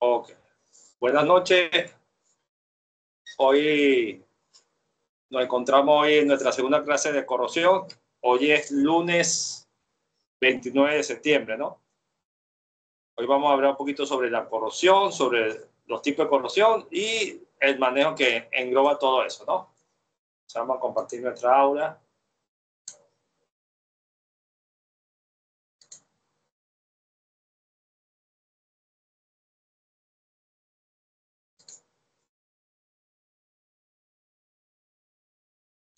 Ok. Buenas noches. Hoy nos encontramos hoy en nuestra segunda clase de corrosión. Hoy es lunes 29 de septiembre, ¿no? Hoy vamos a hablar un poquito sobre la corrosión, sobre los tipos de corrosión y el manejo que engloba todo eso, ¿no? O sea, vamos a compartir nuestra aula.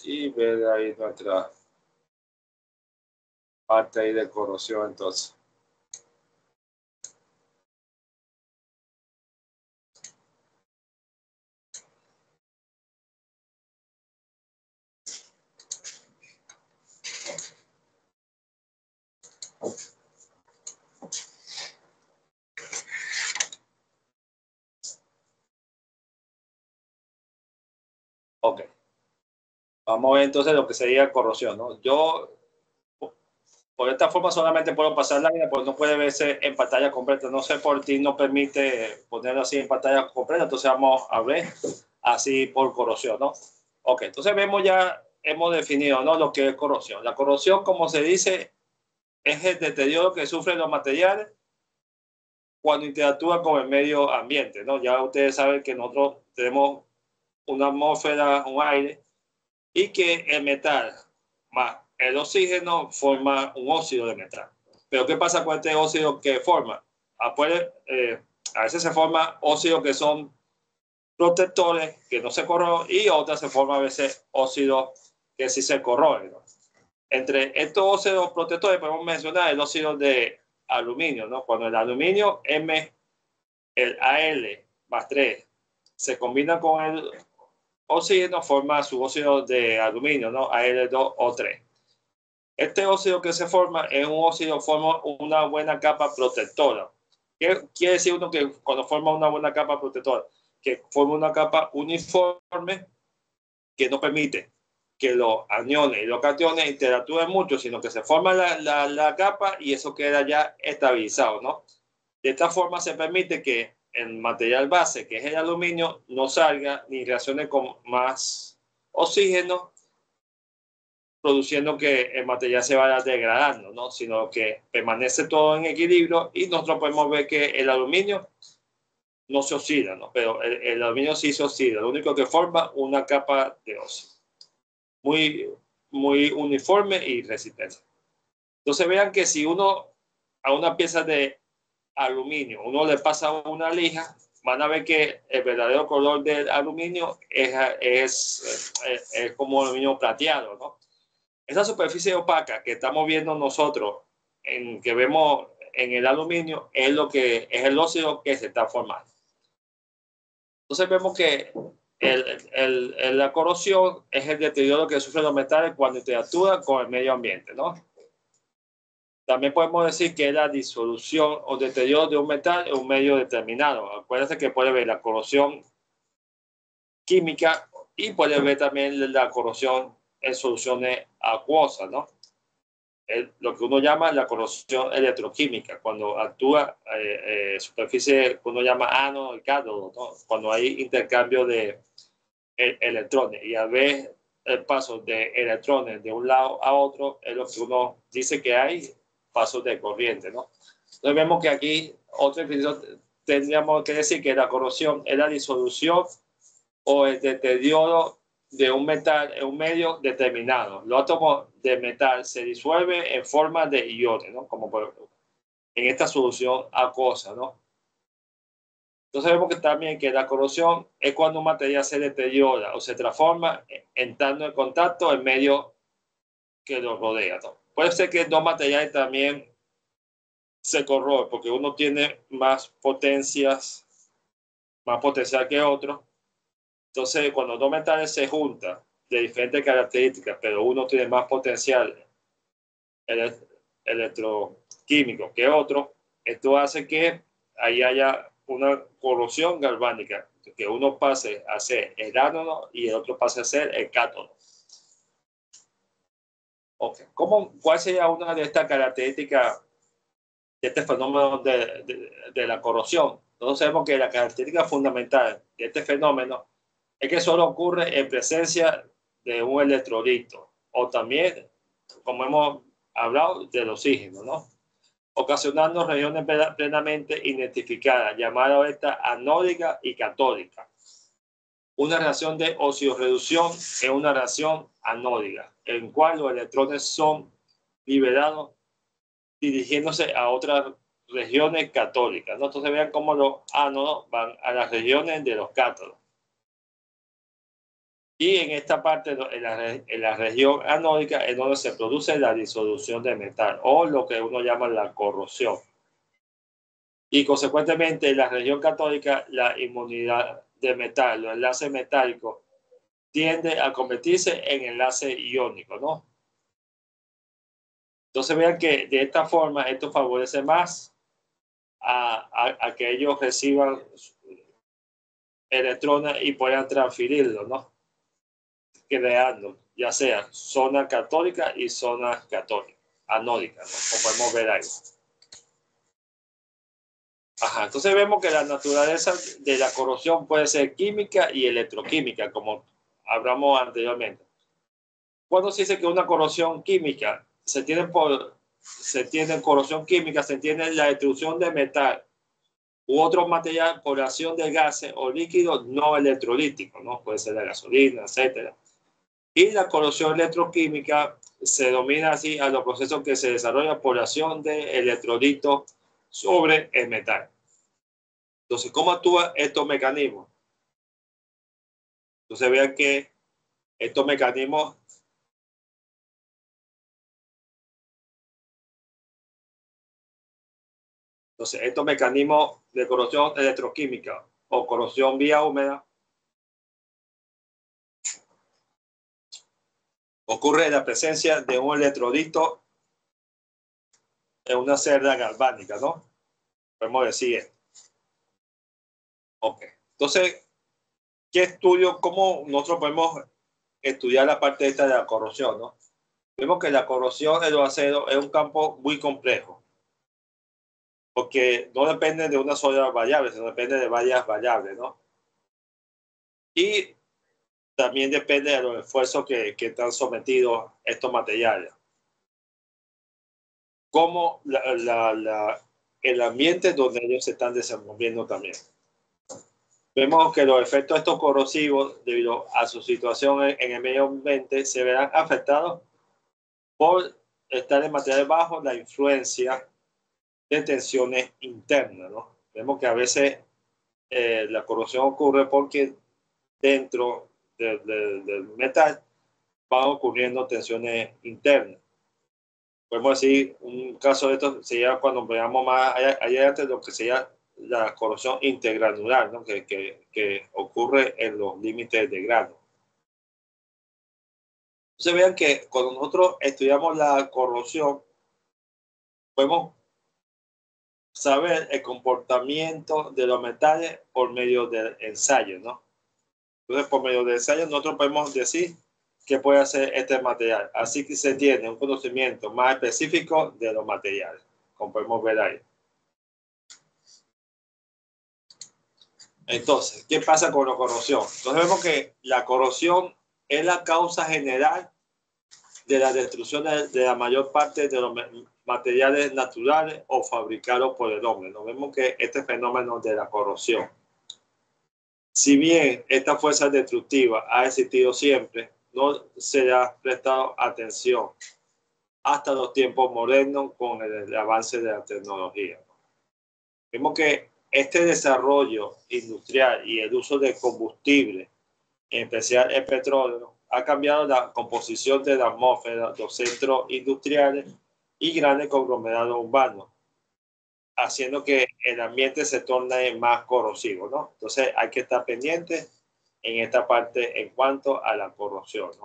Y ver ahí nuestra parte ahí de corrosión, entonces. Ok. Vamos a ver entonces lo que sería corrosión, ¿no? Yo, por esta forma, solamente puedo pasar lámina, pues no puede verse en pantalla completa. No sé por ti, no permite ponerlo así en pantalla completa. Entonces vamos a ver así por corrosión, ¿no? Ok, entonces vemos ya, hemos definido, ¿no? Lo que es corrosión. La corrosión, como se dice, es el deterioro que sufren los materiales cuando interactúan con el medio ambiente, ¿no? Ya ustedes saben que nosotros tenemos una atmósfera, un aire, y que el metal más el oxígeno forma un óxido de metal. Pero ¿qué pasa con este óxido que forma? A veces se forma óxidos que son protectores, que no se corroen, y otras se forman a veces óxidos que sí se corroen, ¿no? Entre estos óxidos protectores podemos mencionar el óxido de aluminio, ¿no? Cuando el aluminio el Al más 3 se combina con el oxígeno, forma su óxido de aluminio, ¿no? Al2O3. Este óxido que se forma es un óxido, forma una buena capa protectora. ¿Qué quiere decir uno que cuando forma una buena capa protectora? Que forma una capa uniforme que no permite que los aniones y los cationes interactúen mucho, sino que se forma la capa y eso queda ya estabilizado, ¿no? De esta forma se permite que el material base, que es el aluminio, no salga ni reaccione con más oxígeno, produciendo que el material se vaya degradando, ¿no? Sino que permanece todo en equilibrio y nosotros podemos ver que el aluminio no se oxida, ¿no? Pero el aluminio sí se oxida, lo único que forma una capa de óxido muy, muy uniforme y resistente. Entonces vean que si uno a una pieza de aluminio uno le pasa una lija, van a ver que el verdadero color del aluminio es como aluminio plateado, ¿no? Esa superficie opaca que estamos viendo nosotros, que vemos en el aluminio, es lo que es el óxido que se está formando. Entonces vemos que la corrosión es el deterioro que sufren los metales cuando interactúan con el medio ambiente, ¿no? También podemos decir que es la disolución o deterioro de un metal en un medio determinado. Acuérdense que puede ver la corrosión química y puede ver también la corrosión en soluciones acuosas, ¿no? Lo que uno llama la corrosión electroquímica, cuando actúa superficie que uno llama ánodo y cátodo, ¿no? Cuando hay intercambio de electrones y a ver el paso de electrones de un lado a otro es lo que uno dice que hay pasos de corriente, ¿no? Entonces vemos que aquí otra definición tendríamos que decir que la corrosión es la disolución o el deterioro de un metal en un medio determinado. Los átomos de metal se disuelven en forma de iones, ¿no? Como en esta solución acuosa, ¿no? Entonces vemos que también que la corrosión es cuando un material se deteriora o se transforma entrando en contacto en medio que lo rodea, ¿no? Puede ser que dos materiales también se corroen porque uno tiene más potencial que otro. Entonces, cuando dos metales se juntan de diferentes características, pero uno tiene más potencial electroquímico que otro, esto hace que ahí haya una corrosión galvánica, que uno pase a ser el ánodo y el otro pase a ser el cátodo. Okay. ¿Cuál sería una de estas características este fenómeno de la corrosión. Nosotros sabemos que la característica fundamental de este fenómeno es que solo ocurre en presencia de un electrolito o también, como hemos hablado, del oxígeno, ¿no? Ocasionando regiones plenamente identificadas, llamadas esta anódica y catódica. Una reacción de oxidorreducción es una reacción anódica, en cual los electrones son liberados dirigiéndose a otras regiones catódicas, ¿no? Entonces vean cómo los ánodos van a las regiones de los cátodos. Y en esta parte, en la región anódica, es donde se produce la disolución de metal o lo que uno llama la corrosión. Y consecuentemente, en la región catódica, la inmunidad de metal, los enlaces metálicos, tiende a convertirse en enlace iónico, ¿no? Entonces vean que de esta forma esto favorece más a que ellos reciban electrones y puedan transferirlo, ¿no? Creando ya sea zona católica y zona católica, anódica, ¿no? Como podemos ver ahí. Ajá, entonces vemos que la naturaleza de la corrosión puede ser química y electroquímica, como hablamos anteriormente. Cuando se dice que una corrosión química se tiene corrosión química, se tiene la destrucción de metal u otro material por acción de gases o líquidos no electrolíticos, ¿no? Puede ser la gasolina, etcétera. Y la corrosión electroquímica se denomina así a los procesos que se desarrollan por acción de electrolitos sobre el metal. Entonces, ¿cómo actúan estos mecanismos? Entonces, vean que estos mecanismos de corrosión electroquímica o corrosión vía húmeda ocurre en la presencia de un electrolito en una celda galvánica, ¿no? Podemos decir esto. Ok. Entonces, ¿qué estudio? ¿Cómo nosotros podemos estudiar la parte esta de la corrosión, ¿no? Vemos que la corrosión de los aceros es un campo muy complejo, porque no depende de una sola variable, sino depende de varias variables, ¿no? Y también depende de los esfuerzos que están sometidos estos materiales. Como el ambiente donde ellos se están desenvolviendo también. Vemos que los efectos estos corrosivos, debido a su situación en el medio ambiente, se verán afectados por estar en materiales bajos, la influencia de tensiones internas, ¿no? Vemos que a veces la corrosión ocurre porque dentro del metal van ocurriendo tensiones internas. Podemos decir, un caso de esto sería cuando veamos más allá antes lo que sería la corrosión intergranular, ¿no? que ocurre en los límites de grano. Entonces vean que cuando nosotros estudiamos la corrosión, podemos saber el comportamiento de los metales por medio del ensayo, ¿no? Entonces, por medio del ensayo, nosotros podemos decir qué puede hacer este material. Así que se tiene un conocimiento más específico de los materiales, como podemos ver ahí. Entonces, ¿qué pasa con la corrosión? Entonces vemos que la corrosión es la causa general de la destrucción de la mayor parte de los materiales naturales o fabricados por el hombre. Nos vemos que este fenómeno de la corrosión, si bien esta fuerza destructiva ha existido siempre, no se le ha prestado atención hasta los tiempos modernos con el avance de la tecnología. Vemos que este desarrollo industrial y el uso de combustible, en especial el petróleo, ha cambiado la composición de la atmósfera, los centros industriales y grandes conglomerados urbanos, haciendo que el ambiente se torne más corrosivo, ¿no? Entonces hay que estar pendiente en esta parte en cuanto a la corrosión, ¿no?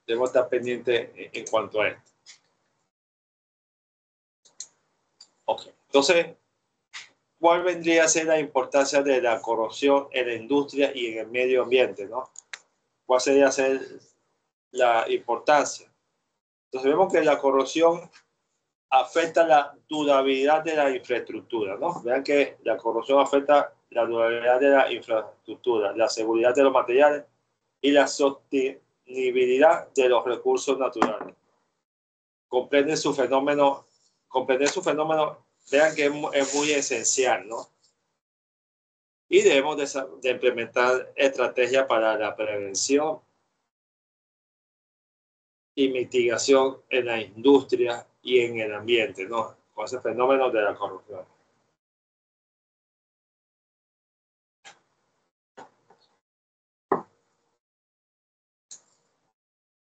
Debemos estar pendiente en cuanto a esto. Ok, entonces, ¿cuál vendría a ser la importancia de la corrosión en la industria y en el medio ambiente, ¿no? ¿Cuál sería ser la importancia? Entonces vemos que la corrosión afecta la durabilidad de la infraestructura, ¿no? Vean que la corrosión afecta la durabilidad de la infraestructura, la seguridad de los materiales y la sostenibilidad de los recursos naturales. Comprender su fenómeno, vean que es muy esencial, ¿no? Y debemos de implementar estrategias para la prevención y mitigación en la industria y en el ambiente, ¿no? Con ese fenómeno de la corrupción.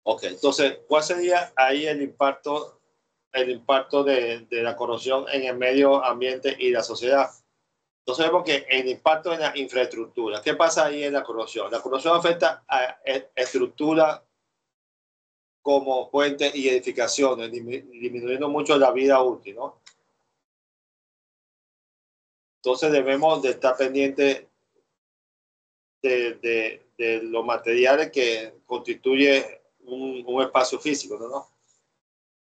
Ok, entonces, ¿cuál sería ahí el impacto de la corrupción en el medio ambiente y la sociedad? Entonces vemos que el impacto en la infraestructura. ¿Qué pasa ahí en la corrupción? La corrupción afecta a estructuras como puentes y edificaciones, disminuyendo mucho la vida útil, ¿no? Entonces debemos de estar pendientes de los materiales que constituye un espacio físico, ¿no?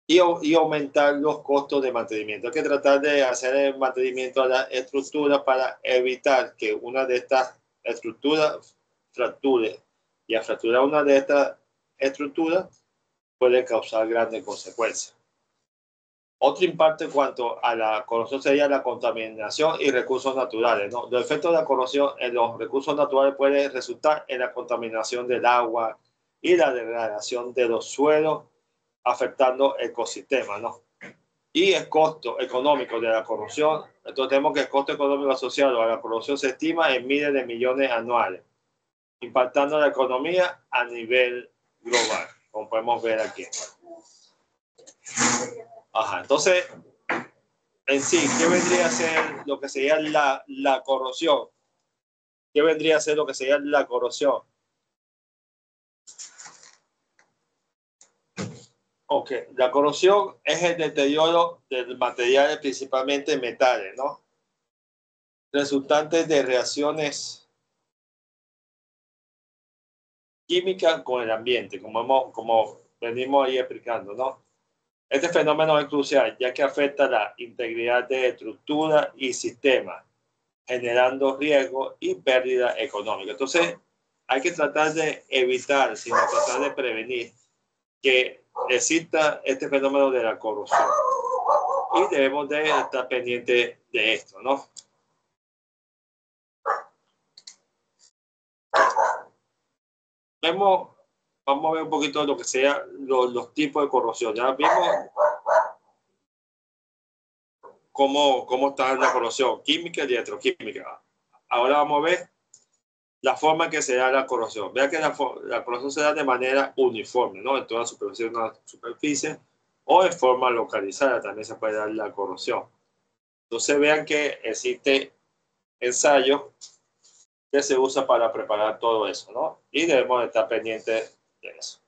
Y aumentar los costos de mantenimiento. Hay que tratar de hacer el mantenimiento a la estructura para evitar que una de estas estructuras fracture. Y a fracturar una de estas estructuras puede causar grandes consecuencias. Otro impacto en cuanto a la corrosión sería la contaminación y recursos naturales, ¿no? Los efectos de la corrosión en los recursos naturales pueden resultar en la contaminación del agua y la degradación de los suelos, afectando ecosistemas, ¿no? Y el costo económico de la corrosión, entonces tenemos que el costo económico asociado a la corrosión se estima en miles de millones anuales, impactando la economía a nivel global, como podemos ver aquí. Ajá, entonces, en sí, ¿qué vendría a ser lo que sería la corrosión? ¿Qué vendría a ser lo que sería la corrosión? Ok, la corrosión es el deterioro de materiales, principalmente metales, ¿no? Resultantes de reacciones químicas con el ambiente, como venimos ahí explicando, ¿no? Este fenómeno es crucial, ya que afecta la integridad de estructura y sistemas, generando riesgo y pérdida económica. Entonces, hay que tratar de evitar, sino tratar de prevenir que exista este fenómeno de la corrupción. Y debemos de estar pendientes de esto, ¿no? Vamos a ver un poquito lo que sea los tipos de corrosión. Ya vimos cómo está la corrosión química y electroquímica. Ahora vamos a ver la forma en que se da la corrosión. Vean que la corrosión se da de manera uniforme, ¿no? En toda superficie o en forma localizada también se puede dar la corrosión. Entonces vean que existe ensayos que se usa para preparar todo eso, ¿no? Y debemos estar pendientes de eso.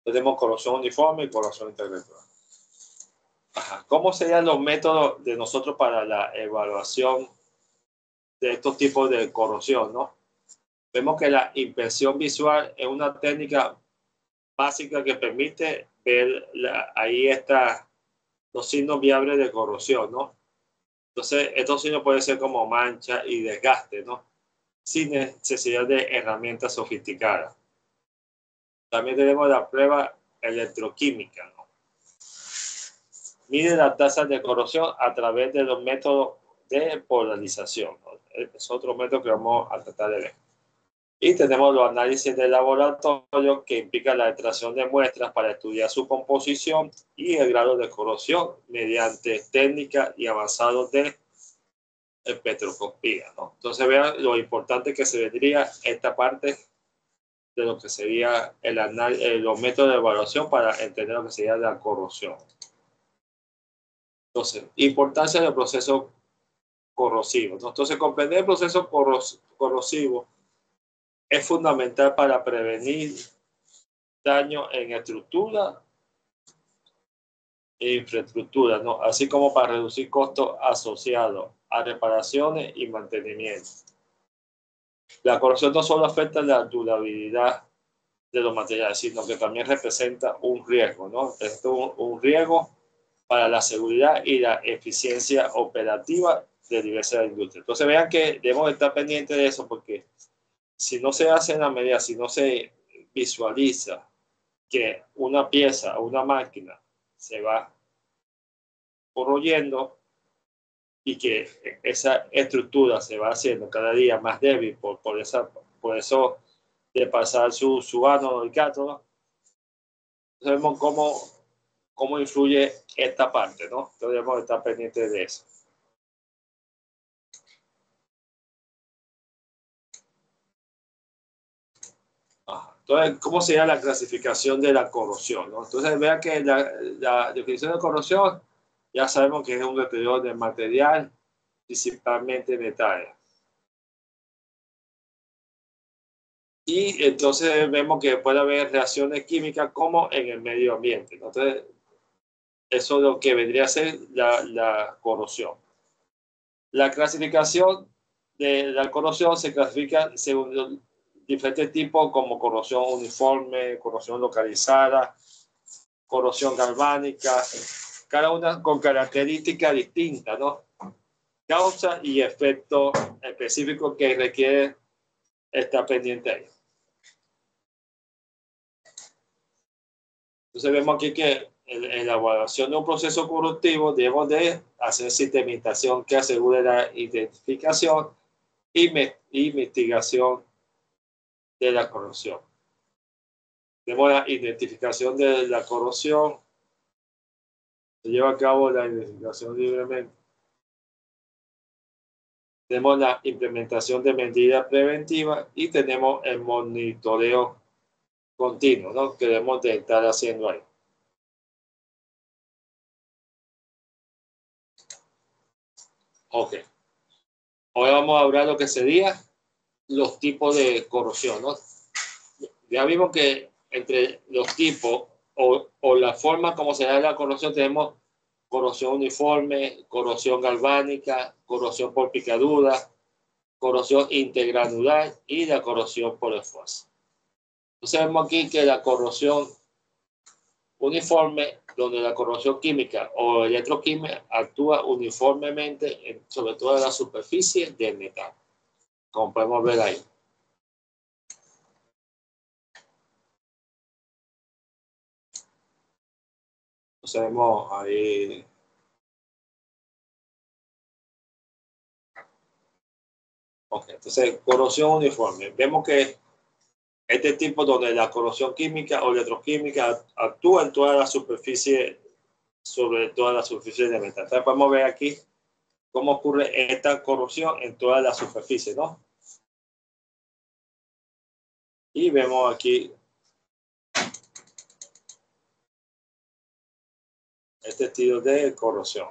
Tenemos corrosión uniforme y corrosión intelectual. ¿Cómo serían los métodos de nosotros para la evaluación de estos tipos de corrosión, ¿no? Vemos que la inspección visual es una técnica básica que permite ver ahí los signos viables de corrosión, ¿no? Entonces, estos signos pueden ser como mancha y desgaste, ¿no? Sin necesidad de herramientas sofisticadas. También tenemos la prueba electroquímica, ¿no? Mide la tasa de corrosión a través de los métodos de polarización, ¿no? Es otro método que vamos a tratar de ver. Y tenemos los análisis de laboratorio que implican la extracción de muestras para estudiar su composición y el grado de corrosión mediante técnicas y avanzados de espectroscopía, ¿no? Entonces vean lo importante que se vendría esta parte de lo que sería los métodos de evaluación para entender lo que sería la corrosión. Entonces, importancia del proceso corrosivo, ¿no? Entonces, comprender el proceso corrosivo es fundamental para prevenir daño en estructura e infraestructura, ¿no? Así como para reducir costos asociados a reparaciones y mantenimiento. La corrosión no solo afecta la durabilidad de los materiales, sino que también representa un riesgo, ¿no? Esto es un riesgo para la seguridad y la eficiencia operativa de diversas industrias. Entonces vean que debemos estar pendientes de eso, porque si no se hace en la medida, si no se visualiza que una pieza o una máquina se va corroyendo y que esa estructura se va haciendo cada día más débil por eso de pasar su ánodo y cátodo, sabemos cómo influye esta parte, ¿no? Entonces debemos estar pendientes de eso. Entonces, ¿cómo sería la clasificación de la corrosión, ¿no? Entonces, vean que la definición de corrosión, ya sabemos que es un deterioro del material, principalmente metales. Y entonces vemos que puede haber reacciones químicas como en el medio ambiente, ¿no? Entonces, eso es lo que vendría a ser la corrosión. La clasificación de la corrosión se clasifica según diferentes tipos como corrosión uniforme, corrosión localizada, corrosión galvánica, cada una con características distintas, ¿no? Causa y efecto específico que requiere estar pendiente ahí. Entonces vemos aquí que en la evaluación de un proceso corrosivo debemos de hacer sistematización que asegure la identificación y mitigación de la corrosión. Tenemos la identificación de la corrosión. Se lleva a cabo la identificación libremente. Tenemos la implementación de medidas preventivas y tenemos el monitoreo continuo, ¿no? Que debemos de estar haciendo ahí. Ok. Ahora vamos a hablar de lo que sería los tipos de corrosión, ¿no? Ya vimos que entre los tipos o la forma como se da la corrosión tenemos corrosión uniforme, corrosión galvánica, corrosión por picadura, corrosión intergranular y la corrosión por esfuerzo. Entonces vemos aquí que la corrosión uniforme, donde la corrosión química o electroquímica actúa uniformemente sobre toda la superficie del metal, como podemos ver ahí. Entonces vemos ahí. Ok, entonces corrosión uniforme. Vemos que este tipo donde la corrosión química o electroquímica actúa en toda la superficie, sobre toda la superficie del metal. Entonces podemos ver aquí cómo ocurre esta corrosión en toda la superficie, ¿no? Y vemos aquí este estilo de corrosión.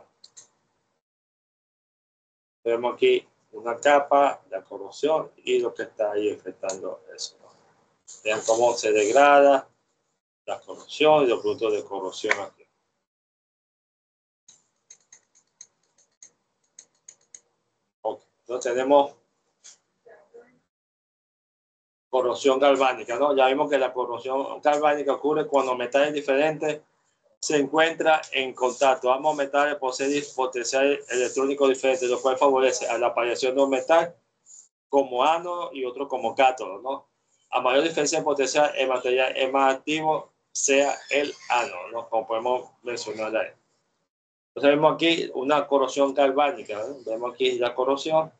Vemos aquí una capa, la corrosión y lo que está ahí afectando eso, ¿no? Vean cómo se degrada la corrosión y los productos de corrosión aquí. Okay. Entonces tenemos corrosión galvánica, ¿no? Ya vimos que la corrosión galvánica ocurre cuando metales diferentes se encuentran en contacto. Ambos metales poseen potencial electrónico diferente, lo cual favorece a la aparición de un metal como ánodo y otro como cátodo, ¿no? A mayor diferencia de potencial, el material es más activo, sea el ánodo, ¿no? Como podemos mencionar ahí. Entonces vemos aquí una corrosión galvánica, ¿no? Vemos aquí la corrosión.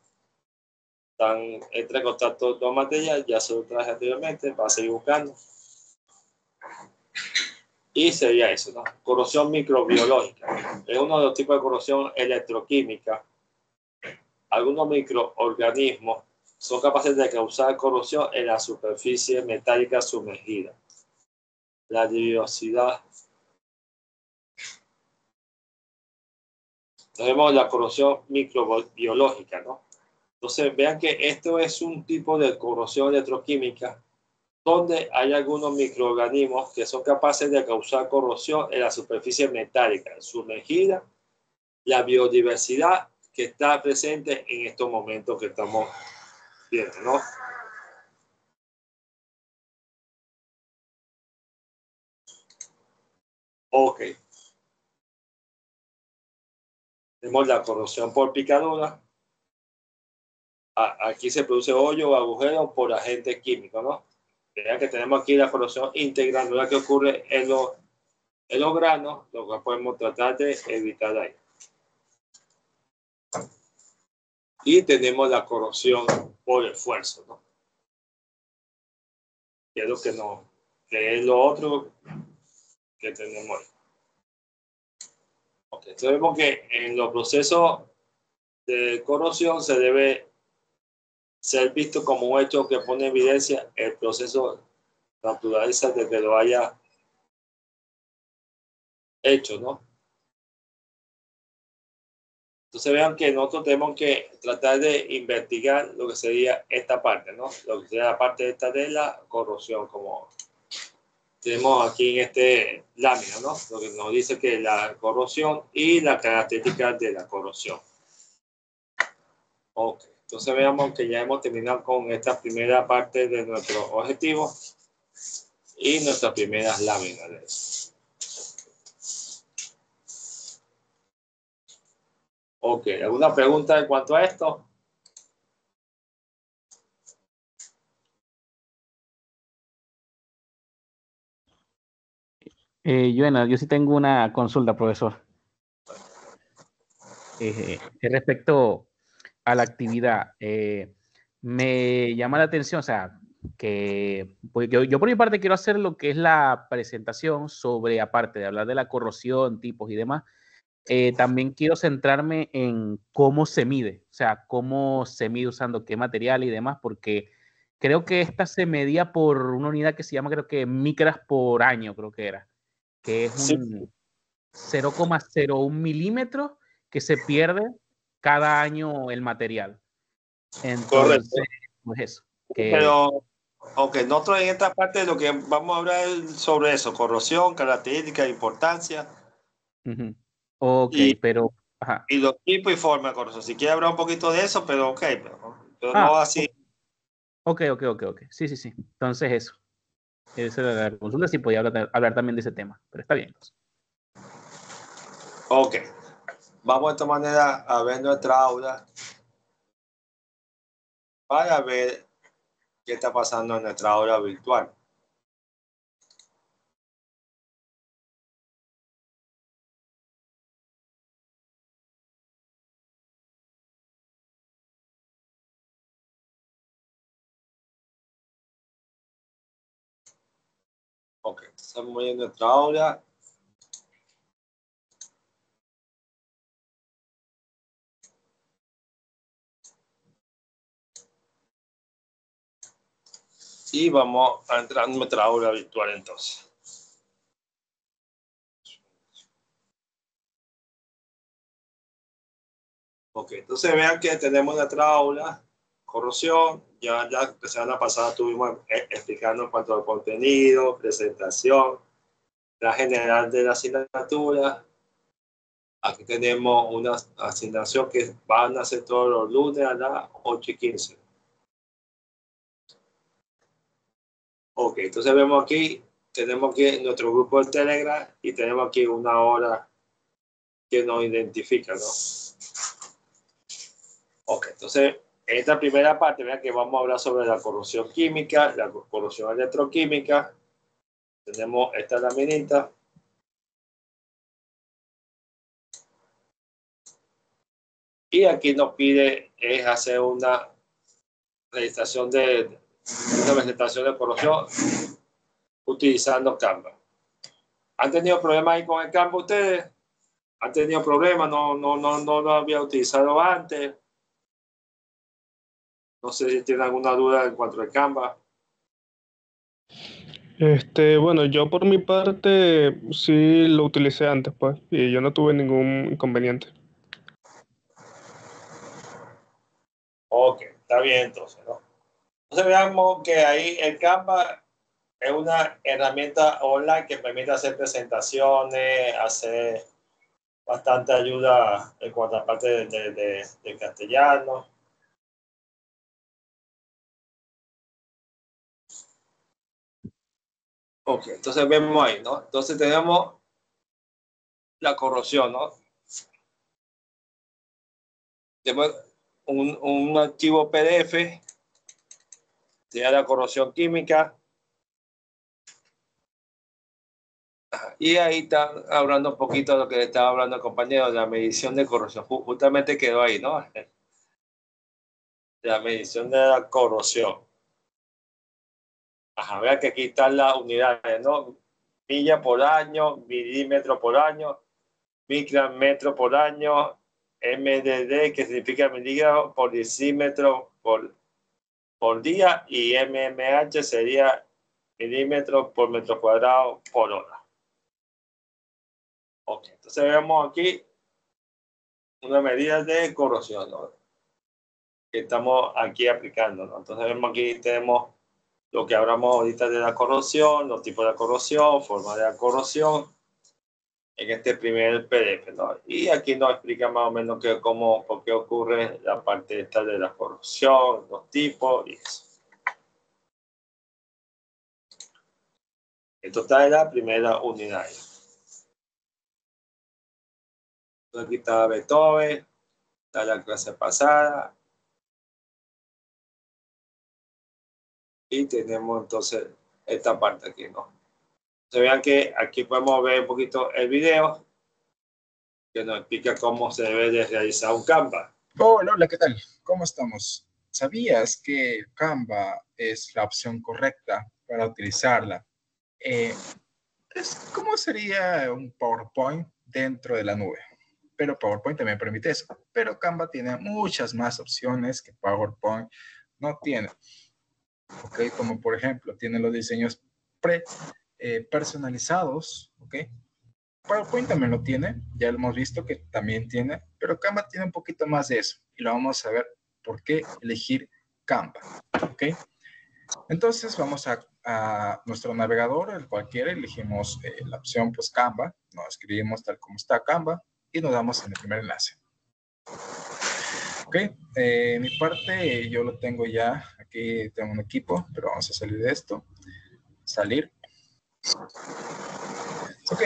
Están entre contacto dos materiales, ya se lo traje anteriormente, va a seguir buscando. Y sería eso, ¿no? Corrosión microbiológica. Es uno de los tipos de corrosión electroquímica. Algunos microorganismos son capaces de causar corrosión en la superficie metálica sumergida. La diversidad. Tenemos la corrosión microbiológica, ¿no? Entonces, vean que esto es un tipo de corrosión electroquímica donde hay algunos microorganismos que son capaces de causar corrosión en la superficie metálica sumergida, la biodiversidad que está presente en estos momentos que estamos viendo, ¿no? Ok. Tenemos la corrosión por picadura. Aquí se produce hoyo o agujero por agentes químicos, ¿no? Vean que tenemos aquí la corrosión integral, ¿no? Que ocurre en los granos, lo que podemos tratar de evitar ahí. Y tenemos la corrosión por esfuerzo, ¿no? Que es lo que no, que es lo otro que tenemos ahí. Okay. Entonces vemos que en los procesos de corrosión se debe ser visto como un hecho que pone en evidencia el proceso naturaleza de que lo haya hecho, ¿no? Entonces vean que nosotros tenemos que tratar de investigar lo que sería esta parte, ¿no? Lo que sería la parte esta de la corrosión, como tenemos aquí en este lámina, ¿no? Lo que nos dice que la corrosión y las características de la corrosión. Ok, entonces veamos que ya hemos terminado con esta primera parte de nuestro objetivo y nuestras primeras láminas de eso. Ok, ¿alguna pregunta en cuanto a esto? Yo sí tengo una consulta, profesor. Respecto a la actividad, me llama la atención, o sea, que pues yo por mi parte quiero hacer lo que es la presentación sobre, aparte de hablar de la corrosión, tipos y demás, también quiero centrarme en cómo se mide, o sea, cómo se mide usando qué material y demás, porque creo que esta se medía por una unidad que se llama, creo que micras por año, creo que era, que es Sí, un 0,01 milímetros que se pierde cada año el material. correcto. Entonces, pues eso, que... Pero, ok, nosotros en esta parte lo que vamos a hablar es sobre eso, corrosión, características, importancia Uh-huh. Ok, y, pero... Ajá. y los tipos y formas de corrosión. Si quiere hablar un poquito de eso, pero ok, pero no Ah, así. ok. Sí, sí, sí. Entonces eso. Esa era la consulta, si podía hablar también de ese tema, pero está bien. Ok, vamos de esta manera a ver nuestra aula para ver qué está pasando en nuestra aula virtual. Ok, estamos en nuestra aula. Y vamos a entrar en nuestra aula virtual entonces. Ok, entonces vean que tenemos nuestra aula, corrosión, ya la semana pasada estuvimos explicando en cuanto al contenido, presentación, la general de la asignatura. Aquí tenemos una asignación que van a hacer todos los lunes a las 8:15. Ok, entonces vemos aquí, tenemos aquí nuestro grupo de Telegram y tenemos aquí una hora que nos identifica, ¿no? Ok, entonces en esta primera parte, vean que vamos a hablar sobre la corrosión química, la corrosión electroquímica. Tenemos esta laminita. Y aquí nos pide es hacer una registración de una presentación de corrosión utilizando Canva. ¿Han tenido problemas ahí con el Canva ustedes? ¿Han tenido problemas? No lo había utilizado antes. No sé si tienen alguna duda en cuanto al Canva. Bueno, yo por mi parte sí lo utilicé antes, pues, y yo no tuve ningún inconveniente. Ok, está bien entonces, ¿no? Entonces veamos que ahí el Canva es una herramienta online que permite hacer presentaciones, hacer bastante ayuda en cuanto a la parte de castellano. Ok, entonces vemos ahí, ¿no? Entonces tenemos la corrosión, ¿no? Tenemos un archivo PDF, sería la corrosión química. Y ahí está hablando un poquito de lo que le estaba hablando el compañero, de la medición de corrosión. Justamente quedó ahí, ¿no? La medición de la corrosión. Ajá, vea que aquí están las unidades, ¿no? Milla por año, milímetro por año, micrometro por año, MDD, que significa miligramo por decímetro por día, y MMH sería milímetros por metro cuadrado por hora. Ok, entonces vemos aquí una medida de corrosión, ¿no? Que estamos aquí aplicando, ¿no? Entonces vemos aquí tenemos lo que hablamos ahorita de la corrosión, los tipos de corrosión, forma de la corrosión, en este primer PDF, ¿no? Y aquí nos explica más o menos por qué ocurre la parte esta de la corrosión, los tipos y eso. Esto está en la primera unidad. Entonces aquí está Beethoven, está la clase pasada. Y tenemos entonces esta parte aquí, ¿no? Se vean que aquí podemos ver un poquito el video que nos explica cómo se debe de realizar un Canva. Hola, ¿qué tal? ¿Cómo estamos? ¿Sabías que Canva es la opción correcta para utilizarla? ¿Cómo sería un PowerPoint dentro de la nube? Pero PowerPoint también permite eso. Pero Canva tiene muchas más opciones que PowerPoint no tiene. ¿Ok? Como por ejemplo, tiene los diseños personalizados. ¿Ok? PowerPoint también lo tiene, ya lo hemos visto que también tiene, pero Canva tiene un poquito más de eso y lo vamos a ver por qué elegir Canva, ¿ok? Entonces vamos a nuestro navegador, el cualquiera, elegimos la opción pues Canva, nos escribimos tal como está Canva y nos damos en el primer enlace. Ok, mi parte yo lo tengo ya, aquí tengo un equipo, pero vamos a salir de esto, salir. Ok.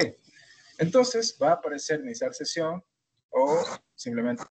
Entonces va a aparecer iniciar sesión o simplemente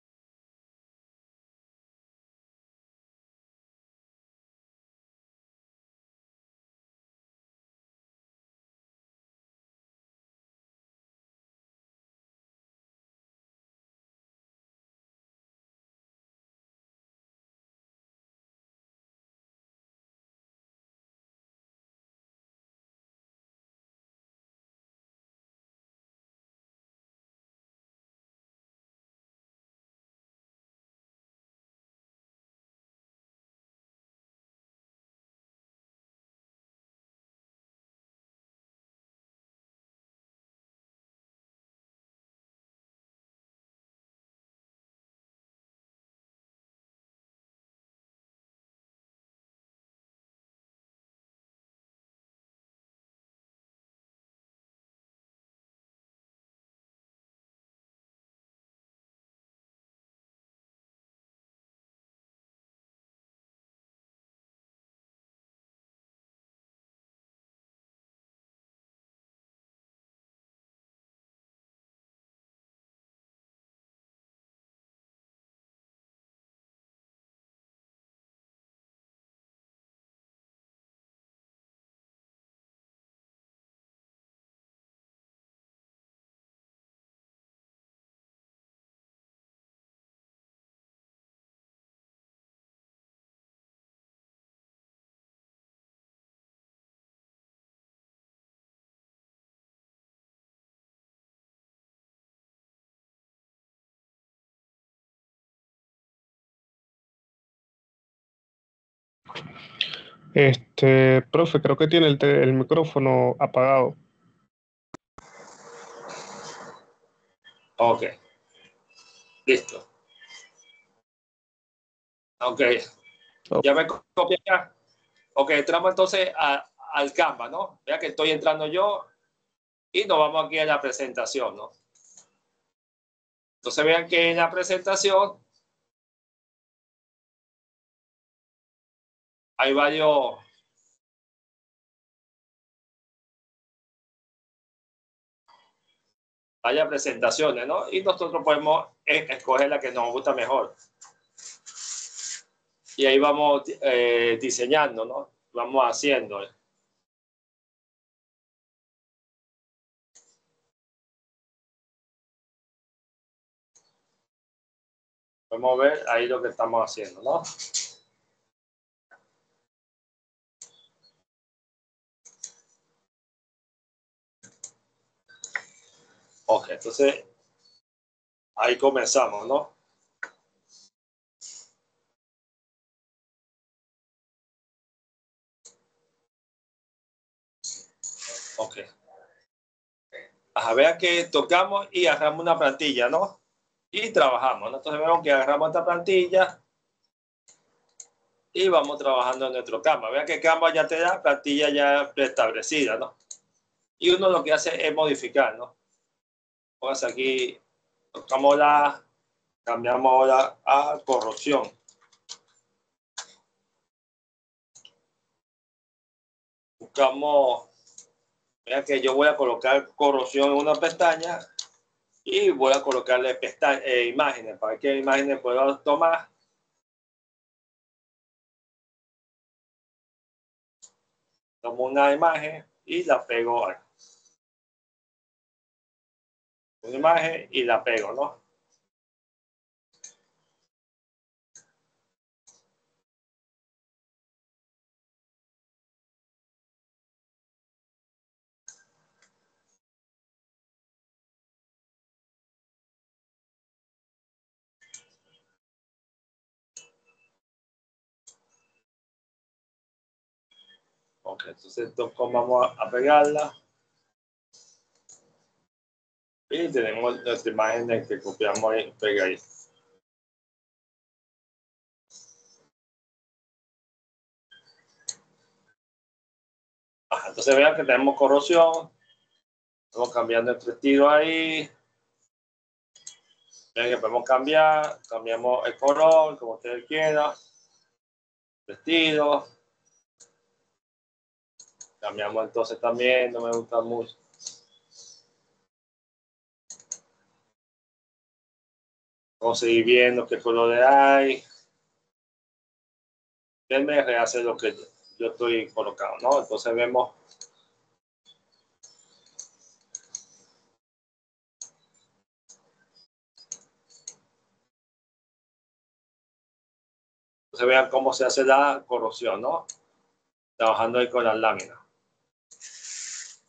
Profe, creo que tiene el micrófono apagado. Ok, listo. Ok, Oh, ya me copié acá. Ok, entramos entonces al Canva, ¿no? Vea que estoy entrando yo y nos vamos aquí a la presentación, ¿no? Entonces vean que en la presentación hay varios haya presentaciones, ¿no? Y nosotros podemos escoger la que nos gusta mejor. Y ahí vamos diseñando, ¿no? Vamos haciendo. Podemos ver ahí lo que estamos haciendo, ¿no? Ok, entonces ahí comenzamos, ¿no? Ok. A ver que tocamos y agarramos una plantilla, ¿no? Y trabajamos, ¿no? Entonces vemos que agarramos esta plantilla y vamos trabajando en nuestro Canva. Vean que Canva ya te da plantilla ya preestablecida, ¿no? Y uno lo que hace es modificar, ¿no? Póngase aquí, tocamos cambiamos ahora a corrosión. Buscamos, vean que yo voy a colocar corrosión en una pestaña y voy a colocarle imágenes, para que imágenes pueda tomar. Tomo una imagen y la pego aquí. Una imagen y la pego, ¿no? Ok, entonces vamos a pegarla. Y tenemos nuestra imagen que copiamos y pega ahí. Entonces vean que tenemos corrosión. Estamos cambiando el estilo ahí. Vean que podemos cambiar. Cambiamos el color, como ustedes quieran. Vestido. Cambiamos entonces también. No me gusta mucho. Vamos a seguir viendo qué colores hay. Él me rehace lo que yo estoy colocando, ¿no? Entonces vemos. Entonces vean cómo se hace la corrosión, ¿no? Trabajando ahí con las láminas.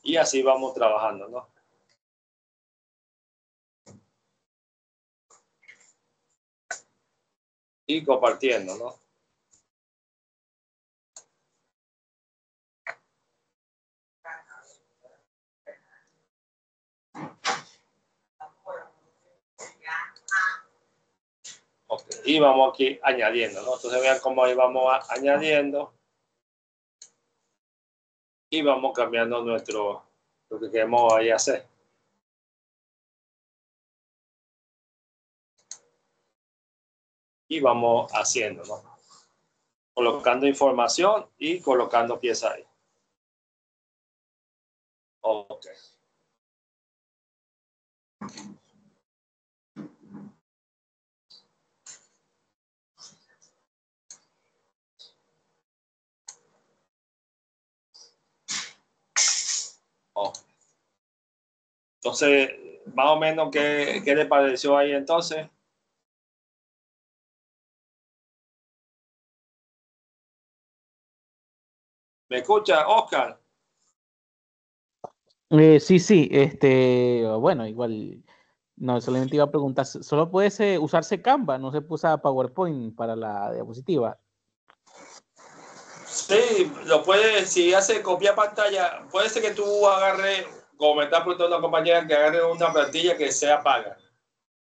Y así vamos trabajando, ¿no? Y compartiendo, ¿no? Okay. Y vamos aquí añadiendo, ¿no? Entonces vean cómo ahí vamos añadiendo y vamos cambiando lo que queremos ahí hacer. Y vamos haciendo, ¿no? Colocando información y colocando piezas ahí. Ok. Oh. Entonces, más o menos, ¿qué le pareció ahí entonces? ¿Me escucha, Oscar? Sí, sí, bueno, igual, no, solamente iba a preguntar, ¿solo puede usarse Canva? ¿No se usa PowerPoint para la diapositiva? Sí, lo puedes, si hace copia pantalla, puede ser que tú agarres, como me está preguntando una compañera, que agarre una plantilla que sea paga.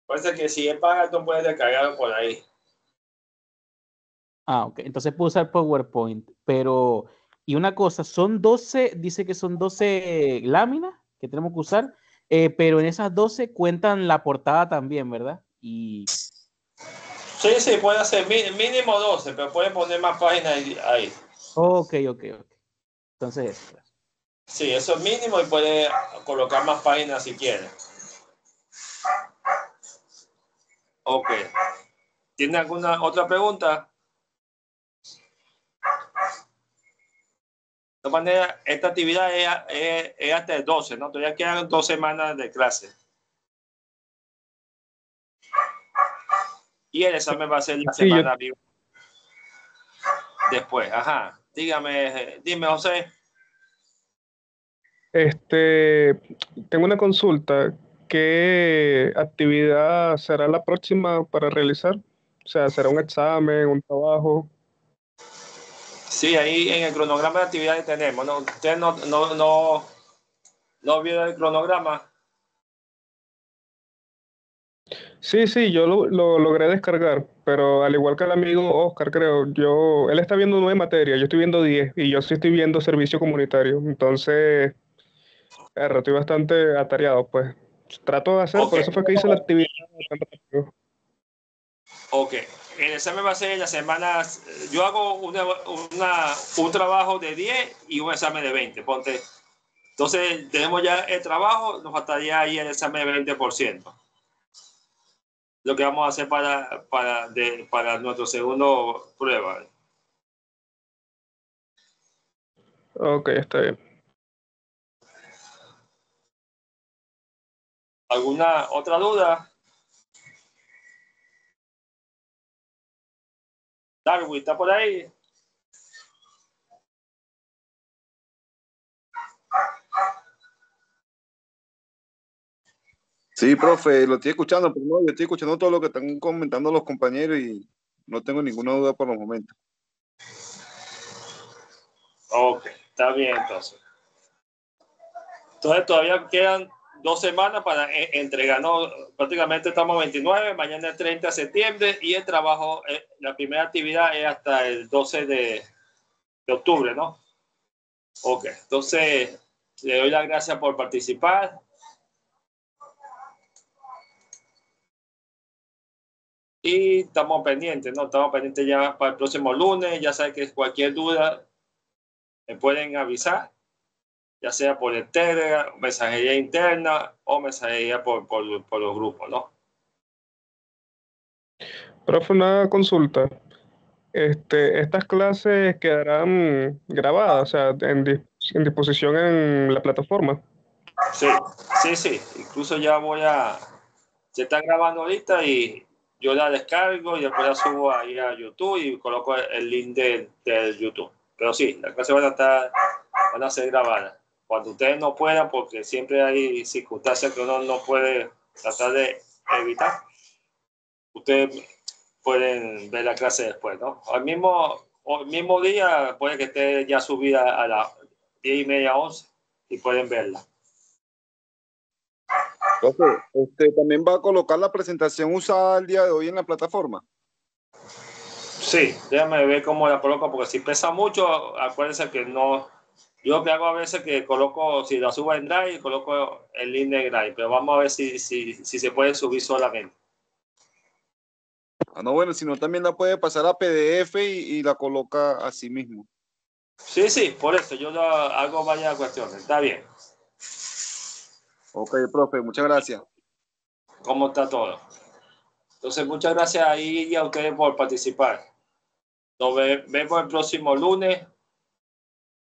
Puede ser que si es paga, tú puedes descargarlo por ahí. Ah, ok, entonces puedo usar PowerPoint, pero, y una cosa, son 12, dice que son 12 láminas que tenemos que usar, pero en esas 12 cuentan la portada también, ¿verdad? Y... Sí, sí, puede hacer mínimo 12, pero puede poner más páginas ahí. Ok. Entonces, Sí, eso es mínimo y puede colocar más páginas si quiere. Ok. ¿Tiene alguna otra pregunta? De todas maneras, esta actividad es hasta el 12, ¿no? Todavía quedan 2 semanas de clase. Y el examen va a ser la Sí, semana después. Ajá. Dime, José. Tengo una consulta. ¿Qué actividad será la próxima para realizar? O sea, ¿será un examen, un trabajo? Sí, ahí en el cronograma de actividades tenemos, ¿no? Usted no vio el cronograma. Sí, sí, yo lo logré descargar, pero al igual que el amigo Oscar, creo, él está viendo 9 materias, yo estoy viendo 10 y yo sí estoy viendo servicio comunitario. Entonces, estoy bastante atareado, pues. Trato de hacer, Ok, por eso fue que hice la actividad tan rápido. ok. El examen va a ser en las semanas. Yo hago un trabajo de 10 y un examen de 20. Ponte. Entonces, tenemos ya el trabajo, nos faltaría ahí el examen de 20%. Lo que vamos a hacer para nuestro segundo prueba. Ok, está bien. ¿Alguna otra duda? Darwin, ¿está por ahí? Sí, profe, lo estoy escuchando, pero no, yo estoy escuchando todo lo que están comentando los compañeros y no tengo ninguna duda por los momentos. Ok, está bien entonces. Entonces todavía quedan 2 semanas para entregar, ¿no? Prácticamente estamos 29, mañana es 30 de septiembre y el trabajo, la primera actividad es hasta el 12 de octubre, ¿no? Ok, entonces le doy las gracias por participar. Y estamos pendientes, ¿no? Estamos pendientes ya para el próximo lunes. Ya saben que cualquier duda me pueden avisar, ya sea por el Telegram, mensajería interna o mensajería por los grupos, ¿no? Profe, una consulta. Estas clases quedarán grabadas, o sea, en disposición en la plataforma. Sí, sí, sí. Incluso se está grabando ahorita y yo la descargo y después la subo ahí a YouTube y coloco el link del YouTube. Pero sí, las clases van a ser grabadas. Cuando ustedes no puedan, porque siempre hay circunstancias que uno no puede tratar de evitar, ustedes pueden ver la clase después, ¿no? Al mismo día puede que esté ya subida a las 10:30, 11 y pueden verla. Profe, ¿también va a colocar la presentación usada el día de hoy en la plataforma? Sí, déjame ver cómo la coloco, porque si pesa mucho, acuérdense que no. Yo lo que hago a veces que coloco, si la subo en Drive, coloco el link de Drive, pero vamos a ver si se puede subir solamente. Ah, no, bueno, si no, también la puede pasar a PDF y la coloca así mismo. Sí, sí, por eso yo hago varias cuestiones. Está bien. Ok, profe, muchas gracias. ¿Cómo está todo? Entonces, muchas gracias ahí y a ustedes por participar. Nos vemos el próximo lunes